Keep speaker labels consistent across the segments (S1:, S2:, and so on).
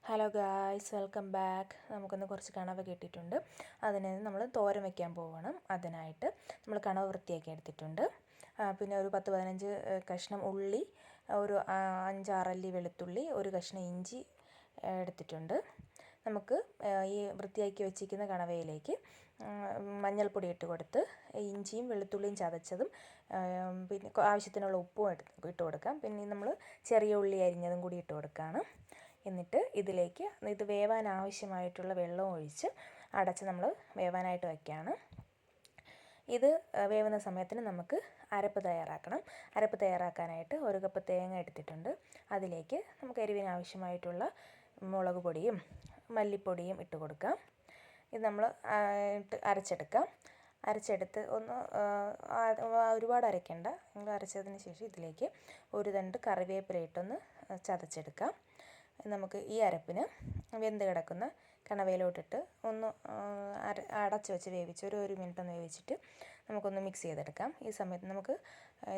S1: Hello guys, welcome back. നമുക്കൊന്ന് കുറച്ച് കണവ കിട്ടിയിട്ടുണ്ട്. അതിന് നമ്മൾ തോരൻ വയ്ക്കാൻ പോവണം. അതിനായിട്ട് നമ്മൾ കണവ വൃത്തിയാക്കി എടുത്തിട്ടുണ്ട്. പിന്നെ ഒരു 10-15 കഷ്ണം ഉള്ളി, ഒരു 5-6 അല്ലി വെളുത്തുള്ളി, ഒരു കഷ്ണം ഇഞ്ചി എടുത്തിട്ടുണ്ട്. നമുക്ക് ഈ വൃത്തിയാക്കി വെച്ചിരിക്കുന്ന കണവയിലേക്ക് മഞ്ഞൾപ്പൊടി ഇട്ട് കൊടുത്ത് ഇഞ്ചിയും വെളുത്തുള്ളിയും ചതച്ചതും പിന്നെ ആവശ്യത്തിനുള്ള ഉപ്പും ഇട്ട് കൊടുക്കാം. പിന്നെ നമ്മൾ ചെറിയ ഉള്ളി അരിഞ്ഞതും കൂടി ഇട്ട് കൊടുക്കുകയാണ്. എന്നിട്ട് ഇതിലേക്ക് ഇത് വേവാൻ ആവശ്യമായിട്ടുള്ള വെള്ളവും ഒഴിച്ച് അടച്ച് നമ്മൾ വേവാനായിട്ട് വയ്ക്കുകയാണ്. ഇത് വേവുന്ന സമയത്തിന് നമുക്ക് അരപ്പ് തയ്യാറാക്കണം. അരപ്പ് തയ്യാറാക്കാനായിട്ട് 1 കപ്പ് തേങ്ങ എടുത്തിട്ടുണ്ട്. അതിലേക്ക് നമുക്ക് എരിവിന് ആവശ്യമായിട്ടുള്ള മുളക് പൊടിയും മല്ലിപ്പൊടിയും ഇട്ട് കൊടുക്കാം. ഇത് നമ്മൾ അരച്ചെടുക്കാം. അരച്ചെടുത്ത് ഒന്ന് ഒരുപാട് അരയ്ക്കേണ്ട. നമ്മൾ അരച്ചതിന് ശേഷം ഇതിലേക്ക് ഒരു തണ്ട് കറിവേപ്പില ഇട്ടൊന്ന് ചതച്ചെടുക്കാം. നമുക്ക് ഈ അരപ്പിന് വെന്ത് കിടക്കുന്ന കണവയിലോട്ടിട്ട് ഒന്ന് അടച്ച് വെച്ച് വേവിച്ച് ഒരു മിനിറ്റ് ഒന്ന് വേവിച്ചിട്ട് നമുക്കൊന്ന് മിക്സ് ചെയ്തെടുക്കാം. ഈ സമയത്ത് നമുക്ക്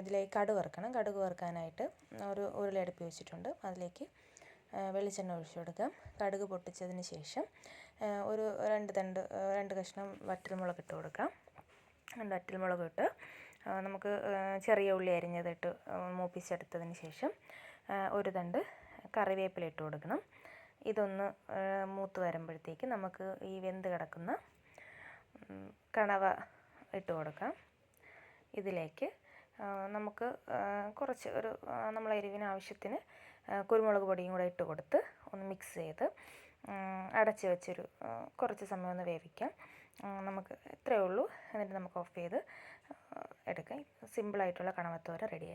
S1: ഇതിലേക്ക് കടുക് വറുക്കണം. കടുക് വറുക്കാനായിട്ട് ഒരു ഉരുളി അടുപ്പി വെച്ചിട്ടുണ്ട്. അതിലേക്ക് വെളിച്ചെണ്ണ ഒഴിച്ചു കൊടുക്കാം. കടുക് പൊട്ടിച്ചതിന് ശേഷം ഒരു 2 കഷ്ണം വറ്റൽമുളക് ഇട്ട് കൊടുക്കാം. 2 വറ്റൽമുളക് ഇട്ട് നമുക്ക് ചെറിയ ഉള്ളി അരിഞ്ഞതിട്ട് മൂപ്പിച്ചെടുത്തതിന് ശേഷം ഒരു തണ്ട് കറിവേപ്പില ഇട്ട് കൊടുക്കണം. ഇതൊന്ന് മൂത്ത് വരുമ്പോഴത്തേക്ക് നമുക്ക് ഈ വെന്ത് കിടക്കുന്ന കണവ ഇട്ട് കൊടുക്കാം. ഇതിലേക്ക് നമുക്ക് കുറച്ച് നമ്മൾ എരിവിന് ആവശ്യത്തിന് കുരുമുളക് പൊടിയും കൂടെ ഇട്ട് കൊടുത്ത് ഒന്ന് മിക്സ് ചെയ്ത് അടച്ച് വെച്ചൊരു കുറച്ച് സമയം ഒന്ന് വേവിക്കാം. നമുക്ക് ഇത്രയേ ഉള്ളൂ. എന്നിട്ട് നമുക്ക് ഓഫ് ചെയ്ത് എടുക്കാം. സിമ്പിളായിട്ടുള്ള കണവത്തോരൻ റെഡിയായി.